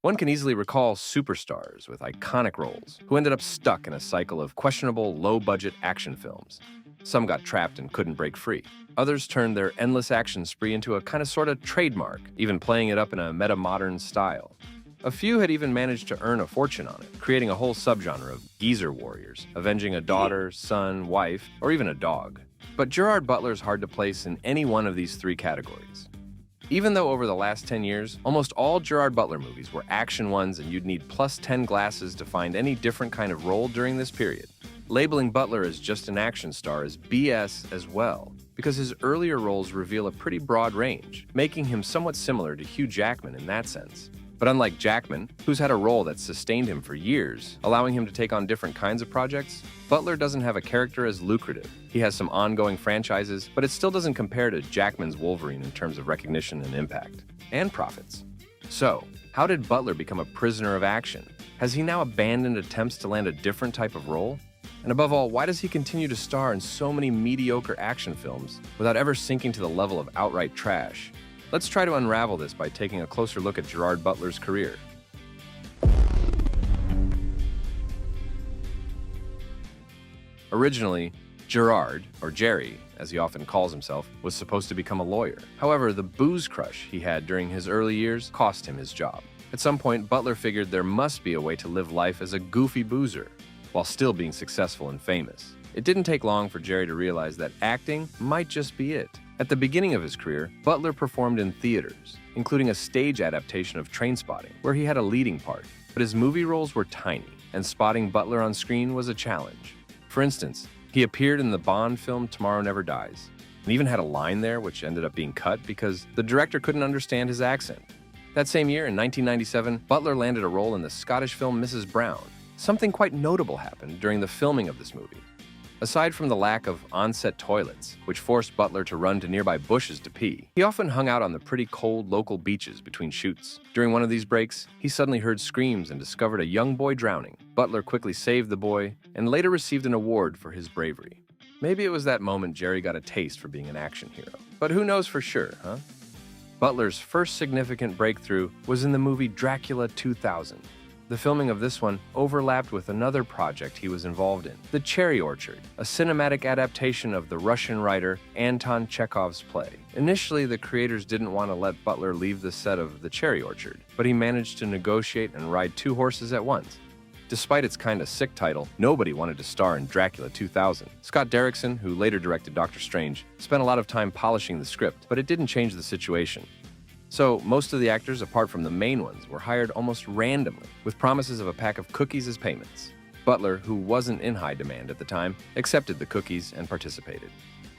One can easily recall superstars with iconic roles who ended up stuck in a cycle of questionable, low-budget action films. Some got trapped and couldn't break free. Others turned their endless action spree into a kind of sort of trademark, even playing it up in a meta-modern style. A few had even managed to earn a fortune on it, creating a whole subgenre of geezer warriors, avenging a daughter, son, wife, or even a dog. But Gerard Butler's hard to place in any one of these three categories. Even though over the last 10 years, almost all Gerard Butler movies were action ones and you'd need plus 10 glasses to find any different kind of role during this period, labeling Butler as just an action star is BS as well, because his earlier roles reveal a pretty broad range, making him somewhat similar to Hugh Jackman in that sense. But unlike Jackman, who's had a role that sustained him for years, allowing him to take on different kinds of projects, Butler doesn't have a character as lucrative. He has some ongoing franchises, but it still doesn't compare to Jackman's Wolverine in terms of recognition and impact, and profits. So, how did Butler become a prisoner of action? Has he now abandoned attempts to land a different type of role? And above all, why does he continue to star in so many mediocre action films without ever sinking to the level of outright trash? Let's try to unravel this by taking a closer look at Gerard Butler's career. Originally, Gerard, or Jerry, as he often calls himself, was supposed to become a lawyer. However, the booze crush he had during his early years cost him his job. At some point, Butler figured there must be a way to live life as a goofy boozer, while still being successful and famous. It didn't take long for Jerry to realize that acting might just be it. At the beginning of his career, Butler performed in theaters, including a stage adaptation of Trainspotting, where he had a leading part. But his movie roles were tiny, and spotting Butler on screen was a challenge. For instance, he appeared in the Bond film Tomorrow Never Dies, and even had a line there which ended up being cut because the director couldn't understand his accent. That same year, in 1997, Butler landed a role in the Scottish film Mrs. Brown. Something quite notable happened during the filming of this movie. Aside from the lack of on-set toilets, which forced Butler to run to nearby bushes to pee, he often hung out on the pretty cold local beaches between shoots. During one of these breaks, he suddenly heard screams and discovered a young boy drowning. Butler quickly saved the boy and later received an award for his bravery. Maybe it was that moment Jerry got a taste for being an action hero. But who knows for sure, huh? Butler's first significant breakthrough was in the movie Dracula 2000. The filming of this one overlapped with another project he was involved in, The Cherry Orchard, a cinematic adaptation of the Russian writer Anton Chekhov's play. Initially, the creators didn't want to let Butler leave the set of The Cherry Orchard, but he managed to negotiate and ride two horses at once. Despite its kinda sick title, nobody wanted to star in Dracula 2000. Scott Derrickson, who later directed Doctor Strange, spent a lot of time polishing the script, but it didn't change the situation. So, most of the actors, apart from the main ones, were hired almost randomly, with promises of a pack of cookies as payments. Butler, who wasn't in high demand at the time, accepted the cookies and participated.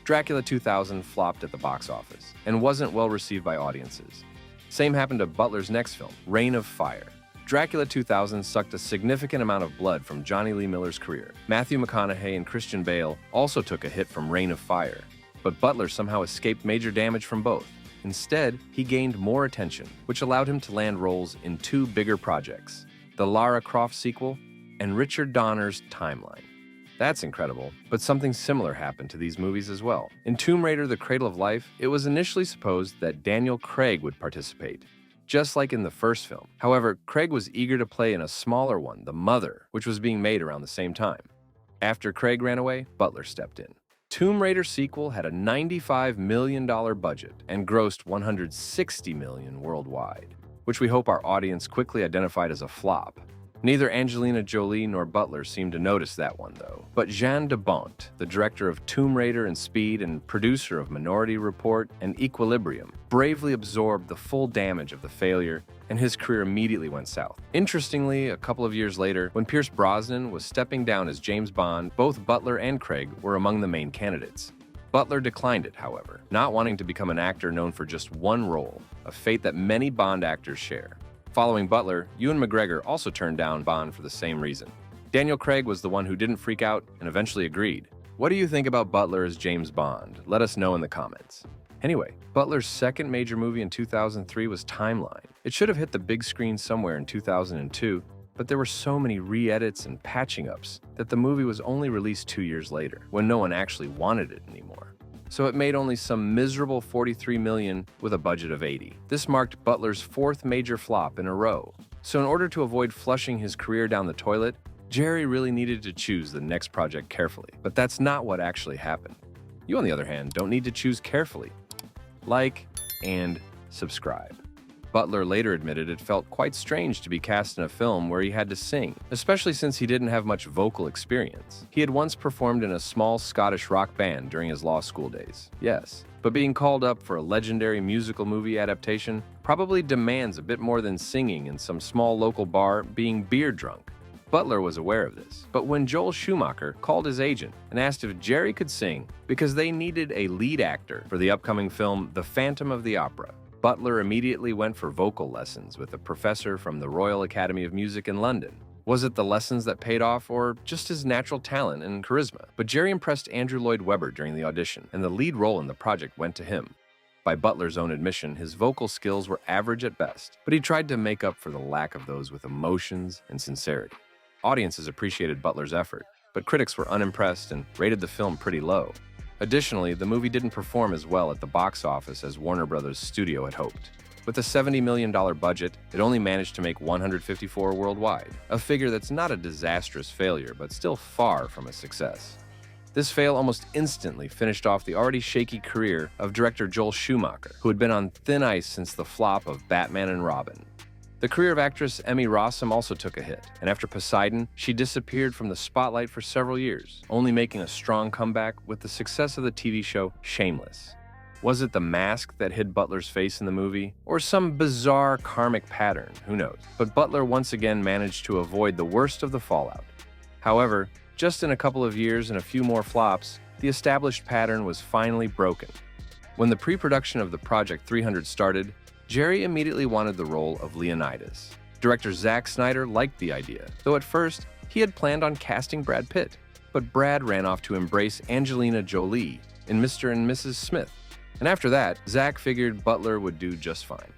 Dracula 2000 flopped at the box office, and wasn't well received by audiences. Same happened to Butler's next film, Reign of Fire. Dracula 2000 sucked a significant amount of blood from Johnny Lee Miller's career. Matthew McConaughey and Christian Bale also took a hit from Reign of Fire, but Butler somehow escaped major damage from both. Instead, he gained more attention, which allowed him to land roles in two bigger projects, the Lara Croft sequel and Richard Donner's Timeline. That's incredible, but something similar happened to these movies as well. In Tomb Raider: The Cradle of Life, it was initially supposed that Daniel Craig would participate, just like in the first film. However, Craig was eager to play in a smaller one, The Mother, which was being made around the same time. After Craig ran away, Butler stepped in. Tomb Raider sequel had a $95 million budget and grossed $160 million worldwide, which we hope our audience quickly identified as a flop. Neither Angelina Jolie nor Butler seemed to notice that one, though. But Jean de Bont, the director of Tomb Raider and Speed and producer of Minority Report and Equilibrium, bravely absorbed the full damage of the failure, and his career immediately went south. Interestingly, a couple of years later, when Pierce Brosnan was stepping down as James Bond, both Butler and Craig were among the main candidates. Butler declined it, however, not wanting to become an actor known for just one role, a fate that many Bond actors share. Following Butler, Ewan McGregor also turned down Bond for the same reason. Daniel Craig was the one who didn't freak out and eventually agreed. What do you think about Butler as James Bond? Let us know in the comments. Anyway, Butler's second major movie in 2003 was Timeline. It should have hit the big screen somewhere in 2002, but there were so many re-edits and patching ups that the movie was only released 2 years later, when no one actually wanted it anymore. So it made only some miserable $43 million with a budget of $80. This marked Butler's fourth major flop in a row. So in order to avoid flushing his career down the toilet, Jerry really needed to choose the next project carefully. But that's not what actually happened. You, on the other hand, don't need to choose carefully. Like and subscribe. Butler later admitted it felt quite strange to be cast in a film where he had to sing, especially since he didn't have much vocal experience. He had once performed in a small Scottish rock band during his law school days, yes, but being called up for a legendary musical movie adaptation probably demands a bit more than singing in some small local bar being beer drunk. Butler was aware of this, but when Joel Schumacher called his agent and asked if Jerry could sing because they needed a lead actor for the upcoming film The Phantom of the Opera, Butler immediately went for vocal lessons with a professor from the Royal Academy of Music in London. Was it the lessons that paid off, or just his natural talent and charisma? But Jerry impressed Andrew Lloyd Webber during the audition, and the lead role in the project went to him. By Butler's own admission, his vocal skills were average at best, but he tried to make up for the lack of those with emotions and sincerity. Audiences appreciated Butler's effort, but critics were unimpressed and rated the film pretty low. Additionally, the movie didn't perform as well at the box office as Warner Bros. Studio had hoped. With a $70 million budget, it only managed to make 154 worldwide, a figure that's not a disastrous failure, but still far from a success. This fail almost instantly finished off the already shaky career of director Joel Schumacher, who had been on thin ice since the flop of Batman and Robin. The career of actress Emmy Rossum also took a hit, and after Poseidon, she disappeared from the spotlight for several years, only making a strong comeback with the success of the TV show Shameless. Was it the mask that hid Butler's face in the movie, or some bizarre karmic pattern? Who knows? But Butler once again managed to avoid the worst of the fallout. However, just in a couple of years and a few more flops, the established pattern was finally broken. When the pre-production of the Project 300 started, Jerry immediately wanted the role of Leonidas. Director Zack Snyder liked the idea, though at first he had planned on casting Brad Pitt. But Brad ran off to embrace Angelina Jolie in Mr. and Mrs. Smith. And after that, Zack figured Butler would do just fine.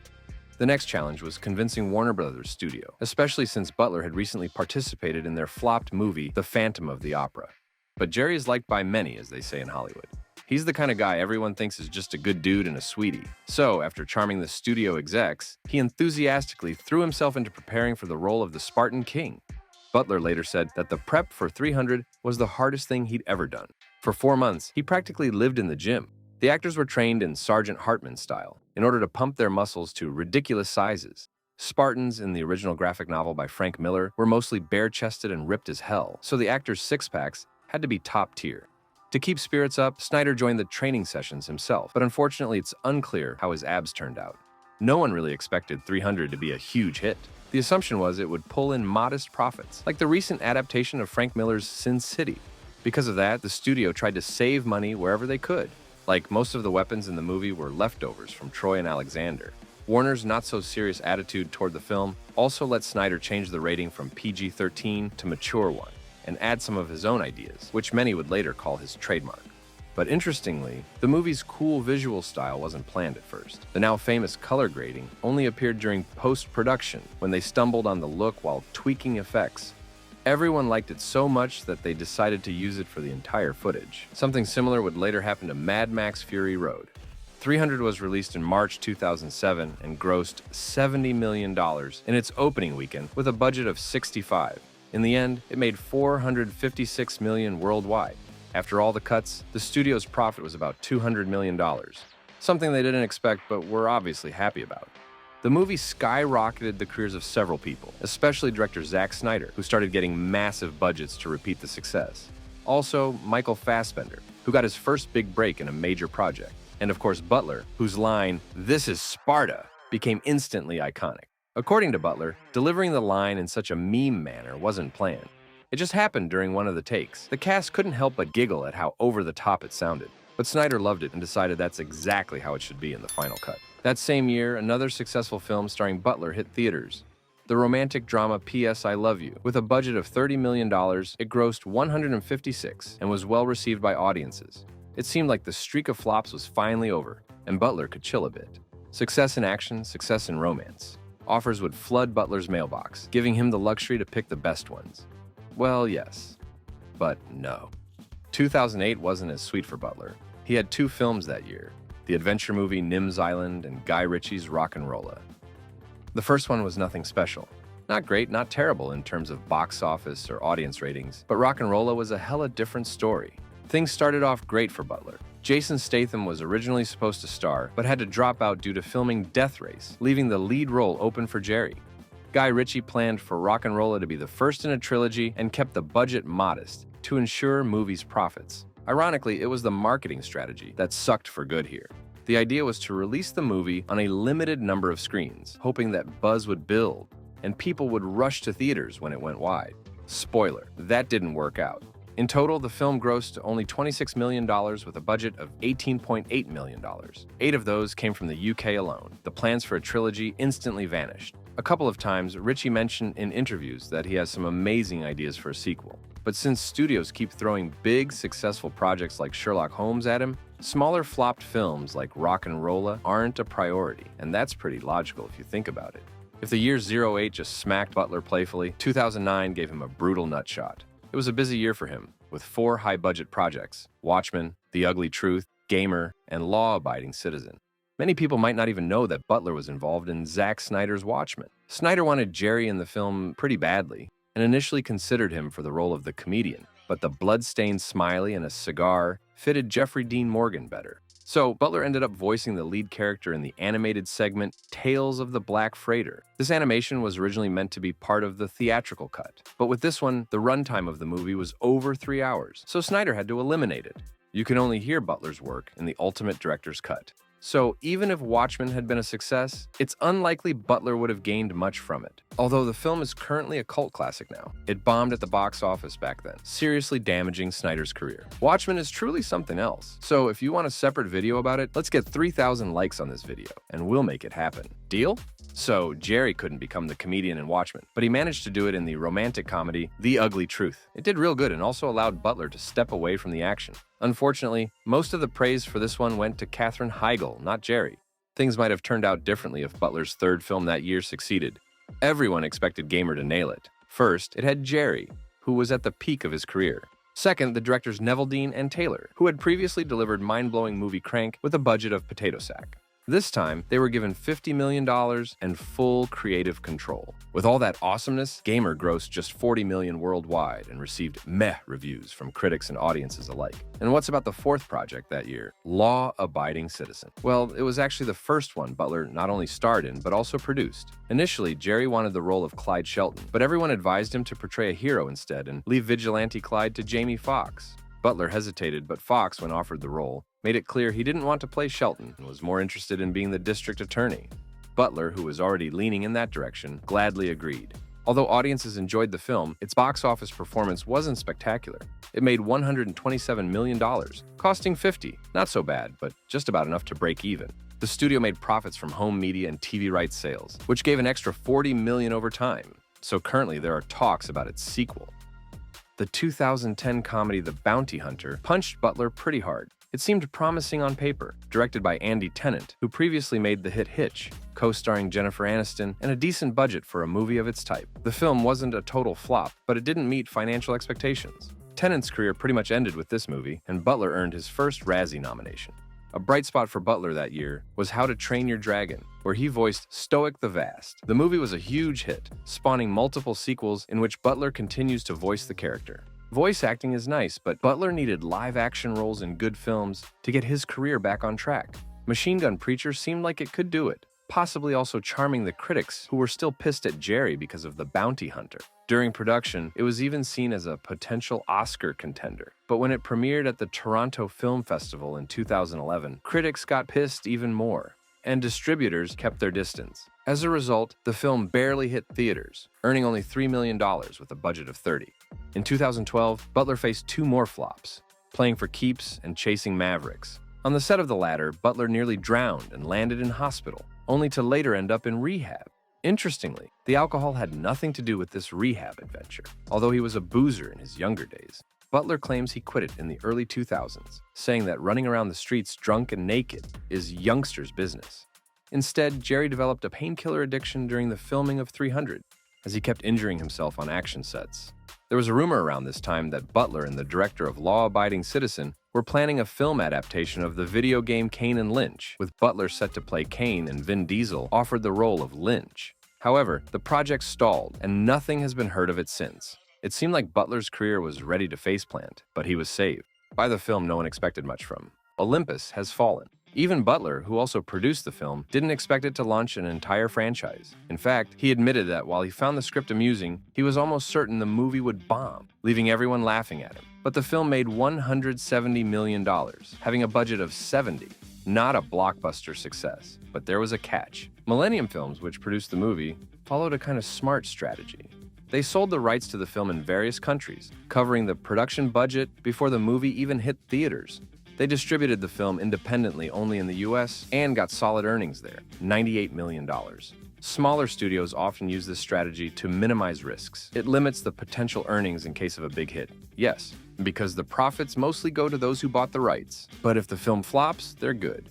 The next challenge was convincing Warner Bros. Studio, especially since Butler had recently participated in their flopped movie, The Phantom of the Opera. But Jerry is liked by many, as they say in Hollywood. He's the kind of guy everyone thinks is just a good dude and a sweetie. So, after charming the studio execs, he enthusiastically threw himself into preparing for the role of the Spartan king. Butler later said that the prep for 300 was the hardest thing he'd ever done. For 4 months, he practically lived in the gym. The actors were trained in Sergeant Hartman style in order to pump their muscles to ridiculous sizes. Spartans in the original graphic novel by Frank Miller were mostly bare-chested and ripped as hell, so the actors' six-packs had to be top tier. To keep spirits up, Snyder joined the training sessions himself, but unfortunately it's unclear how his abs turned out. No one really expected 300 to be a huge hit. The assumption was it would pull in modest profits, like the recent adaptation of Frank Miller's Sin City. Because of that, the studio tried to save money wherever they could. Like most of the weapons in the movie were leftovers from Troy and Alexander. Warner's not-so-serious attitude toward the film also let Snyder change the rating from PG-13 to mature one, and add some of his own ideas, which many would later call his trademark. But interestingly, the movie's cool visual style wasn't planned at first. The now famous color grading only appeared during post-production when they stumbled on the look while tweaking effects. Everyone liked it so much that they decided to use it for the entire footage. Something similar would later happen to Mad Max Fury Road. 300 was released in March 2007 and grossed $70 million in its opening weekend with a budget of $65. In the end, it made $456 million worldwide. After all the cuts, the studio's profit was about $200 million, something they didn't expect but were obviously happy about. The movie skyrocketed the careers of several people, especially director Zack Snyder, who started getting massive budgets to repeat the success. Also, Michael Fassbender, who got his first big break in a major project. And of course, Butler, whose line, "This is Sparta," became instantly iconic. According to Butler, delivering the line in such a meme manner wasn't planned. It just happened during one of the takes. The cast couldn't help but giggle at how over-the-top it sounded. But Snyder loved it and decided that's exactly how it should be in the final cut. That same year, another successful film starring Butler hit theaters. The romantic drama P.S. I Love You. With a budget of $30 million, it grossed $156 and was well received by audiences. It seemed like the streak of flops was finally over, and Butler could chill a bit. Success in action, success in romance. Offers would flood Butler's mailbox, giving him the luxury to pick the best ones. Well, yes, but no. 2008 wasn't as sweet for Butler. He had 2 films that year, the adventure movie Nim's Island and Guy Ritchie's RocknRolla. The first one was nothing special. Not great, not terrible in terms of box office or audience ratings, but RocknRolla was a hella different story. Things started off great for Butler. Jason Statham was originally supposed to star, but had to drop out due to filming Death Race, leaving the lead role open for Jerry. Guy Ritchie planned for RocknRolla to be the first in a trilogy and kept the budget modest to ensure movie's profits. Ironically, it was the marketing strategy that sucked for good here. The idea was to release the movie on a limited number of screens, hoping that buzz would build and people would rush to theaters when it went wide. Spoiler, that didn't work out. In total, the film grossed only $26 million with a budget of $18.8 million. 8 of those came from the UK alone. The plans for a trilogy instantly vanished. A couple of times, Ritchie mentioned in interviews that he has some amazing ideas for a sequel. But since studios keep throwing big, successful projects like Sherlock Holmes at him, smaller flopped films like RocknRolla aren't a priority, and that's pretty logical if you think about it. If the year 08 just smacked Butler playfully, 2009 gave him a brutal nutshot. It was a busy year for him, with 4 high-budget projects: Watchmen, The Ugly Truth, Gamer, and Law-Abiding Citizen. Many people might not even know that Butler was involved in Zack Snyder's Watchmen. Snyder wanted Jerry in the film pretty badly, and initially considered him for the role of the comedian, but the blood-stained smiley and a cigar fitted Jeffrey Dean Morgan better. So Butler ended up voicing the lead character in the animated segment Tales of the Black Freighter. This animation was originally meant to be part of the theatrical cut, but with this one, the runtime of the movie was over 3 hours, so Snyder had to eliminate it. You can only hear Butler's work in the ultimate director's cut. So even if Watchmen had been a success, it's unlikely Butler would have gained much from it. Although the film is currently a cult classic now, it bombed at the box office back then, seriously damaging Snyder's career. Watchmen is truly something else. So if you want a separate video about it, let's get 3,000 likes on this video, and we'll make it happen. Deal? So Jerry couldn't become the comedian in Watchmen, but he managed to do it in the romantic comedy The Ugly Truth. It did real good and also allowed Butler to step away from the action. Unfortunately, most of the praise for this one went to Katherine Heigl, not Jerry. Things might have turned out differently if Butler's third film that year succeeded. Everyone expected Gamer to nail it. First, it had Jerry, who was at the peak of his career. Second, the directors Neveldine and Taylor, who had previously delivered mind-blowing movie Crank with a budget of potato sack. This time, they were given $50 million and full creative control. With all that awesomeness, Gamer grossed just $40 million worldwide and received meh reviews from critics and audiences alike. And what's about the fourth project that year? Law-Abiding Citizen. Well, it was actually the first one Butler not only starred in, but also produced. Initially, Jerry wanted the role of Clyde Shelton, but everyone advised him to portray a hero instead and leave vigilante Clyde to Jamie Foxx. Butler hesitated, but Foxx, when offered the role, made it clear he didn't want to play Shelton and was more interested in being the district attorney. Butler, who was already leaning in that direction, gladly agreed. Although audiences enjoyed the film, its box office performance wasn't spectacular. It made $127 million, costing $50. Not so bad, but just about enough to break even. The studio made profits from home media and TV rights sales, which gave an extra $40 million over time. So currently there are talks about its sequel. The 2010 comedy The Bounty Hunter punched Butler pretty hard. It seemed promising on paper, directed by Andy Tennant, who previously made the hit Hitch, co-starring Jennifer Aniston, and a decent budget for a movie of its type. The film wasn't a total flop, but it didn't meet financial expectations. Tennant's career pretty much ended with this movie, and Butler earned his first Razzie nomination. A bright spot for Butler that year was How to Train Your Dragon, where he voiced Stoic the Vast. The movie was a huge hit, spawning multiple sequels in which Butler continues to voice the character. Voice acting is nice, but Butler needed live-action roles in good films to get his career back on track. Machine Gun Preacher seemed like it could do it, possibly also charming the critics who were still pissed at Jerry because of The Bounty Hunter. During production, it was even seen as a potential Oscar contender. But when it premiered at the Toronto Film Festival in 2011, critics got pissed even more, and distributors kept their distance. As a result, the film barely hit theaters, earning only $3 million with a budget of $30. In 2012, Butler faced 2 more flops, Playing for Keeps and Chasing Mavericks. On the set of the latter, Butler nearly drowned and landed in hospital, only to later end up in rehab. Interestingly, the alcohol had nothing to do with this rehab adventure, although he was a boozer in his younger days. Butler claims he quit it in the early 2000s, saying that running around the streets drunk and naked is youngsters' business. Instead, Jerry developed a painkiller addiction during the filming of 300, as he kept injuring himself on action sets. There was a rumor around this time that Butler and the director of Law-Abiding Citizen were planning a film adaptation of the video game Kane and Lynch, with Butler set to play Kane and Vin Diesel offered the role of Lynch. However, the project stalled, and nothing has been heard of it since. It seemed like Butler's career was ready to faceplant, but he was saved by the film no one expected much from. Olympus Has Fallen. Even Butler, who also produced the film, didn't expect it to launch an entire franchise. In fact, he admitted that while he found the script amusing, he was almost certain the movie would bomb, leaving everyone laughing at him. But the film made $170 million, having a budget of 70. Not a blockbuster success, but there was a catch. Millennium Films, which produced the movie, followed a kind of smart strategy. They sold the rights to the film in various countries, covering the production budget before the movie even hit theaters. They distributed the film independently only in the US and got solid earnings there, $98 million. Smaller studios often use this strategy to minimize risks. It limits the potential earnings in case of a big hit. Yes, because the profits mostly go to those who bought the rights. But if the film flops, they're good.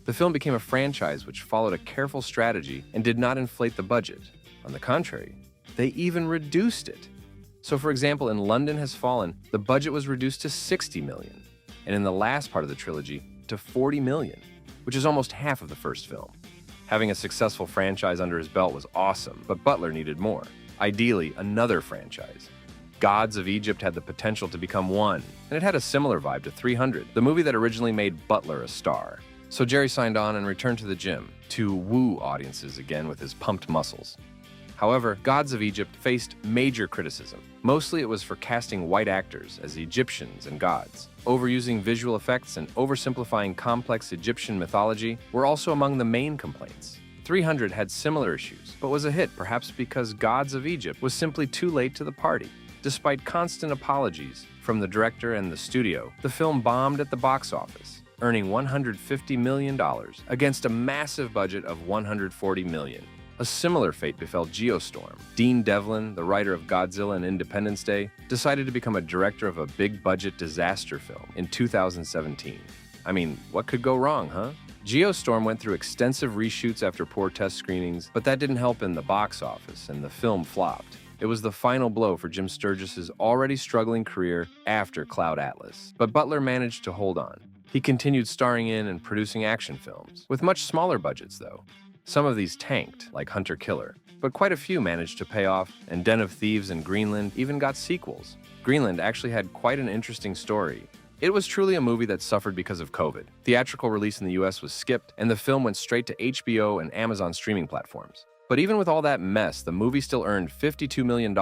The film became a franchise which followed a careful strategy and did not inflate the budget. On the contrary, they even reduced it. So for example, in London Has Fallen, the budget was reduced to $60 million. And in the last part of the trilogy, to $40 million, which is almost half of the first film. Having a successful franchise under his belt was awesome, but Butler needed more. Ideally, another franchise. Gods of Egypt had the potential to become one, and it had a similar vibe to 300, the movie that originally made Butler a star. So Jerry signed on and returned to the gym to woo audiences again with his pumped muscles. However, Gods of Egypt faced major criticism. Mostly it was for casting white actors as Egyptians and gods. Overusing visual effects and oversimplifying complex Egyptian mythology were also among the main complaints. 300 had similar issues, but was a hit perhaps because Gods of Egypt was simply too late to the party. Despite constant apologies from the director and the studio, the film bombed at the box office, earning $150 million against a massive budget of $140 million. A similar fate befell Geostorm. Dean Devlin, the writer of Godzilla and Independence Day, decided to become a director of a big-budget disaster film in 2017. I mean, what could go wrong, huh? Geostorm went through extensive reshoots after poor test screenings, but that didn't help in the box office, and the film flopped. It was the final blow for Jim Sturgis' already struggling career after Cloud Atlas. But Butler managed to hold on. He continued starring in and producing action films, with much smaller budgets, though. Some of these tanked, like Hunter Killer, but quite a few managed to pay off, and Den of Thieves and Greenland even got sequels. Greenland actually had quite an interesting story. It was truly a movie that suffered because of COVID. Theatrical release in the US was skipped, and the film went straight to HBO and Amazon streaming platforms. But even with all that mess, the movie still earned $52 million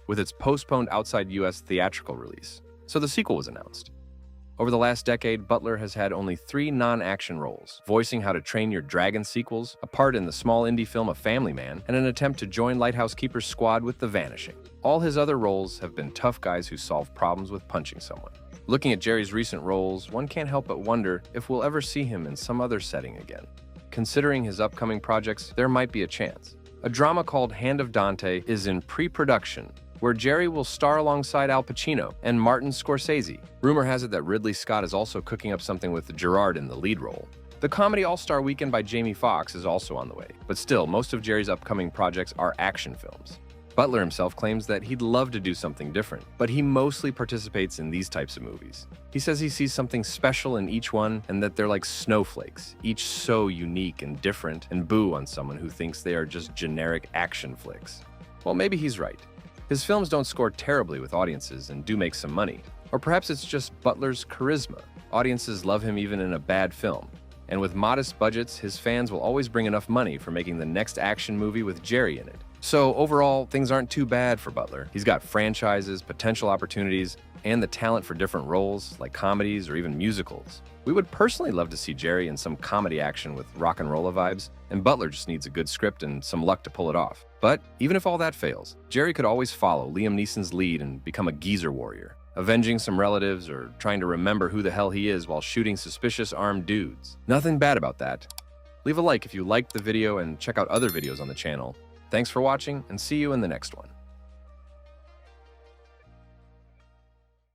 with its postponed outside US theatrical release. So the sequel was announced. Over the last decade, Butler has had only 3 non-action roles, voicing How to Train Your Dragon sequels, a part in the small indie film A Family Man, and an attempt to join Lighthouse Keeper's squad with The Vanishing. All his other roles have been tough guys who solve problems with punching someone. Looking at Jerry's recent roles, one can't help but wonder if we'll ever see him in some other setting again. Considering his upcoming projects, there might be a chance. A drama called Hand of Dante is in pre-production, where Jerry will star alongside Al Pacino and Martin Scorsese. Rumor has it that Ridley Scott is also cooking up something with Gerard in the lead role. The comedy All-Star Weekend by Jamie Foxx is also on the way, but still, most of Jerry's upcoming projects are action films. Butler himself claims that he'd love to do something different, but he mostly participates in these types of movies. He says he sees something special in each one and that they're like snowflakes, each so unique and different, and boo on someone who thinks they are just generic action flicks. Well, maybe he's right. His films don't score terribly with audiences and do make some money. Or perhaps it's just Butler's charisma. Audiences love him even in a bad film. And with modest budgets, his fans will always bring enough money for making the next action movie with Jerry in it. So overall, things aren't too bad for Butler. He's got franchises, potential opportunities, and the talent for different roles, like comedies or even musicals. We would personally love to see Jerry in some comedy action with RocknRolla vibes, and Butler just needs a good script and some luck to pull it off. But even if all that fails, Jerry could always follow Liam Neeson's lead and become a geezer warrior, avenging some relatives or trying to remember who the hell he is while shooting suspicious armed dudes. Nothing bad about that. Leave a like if you liked the video and check out other videos on the channel. Thanks for watching, and see you in the next one.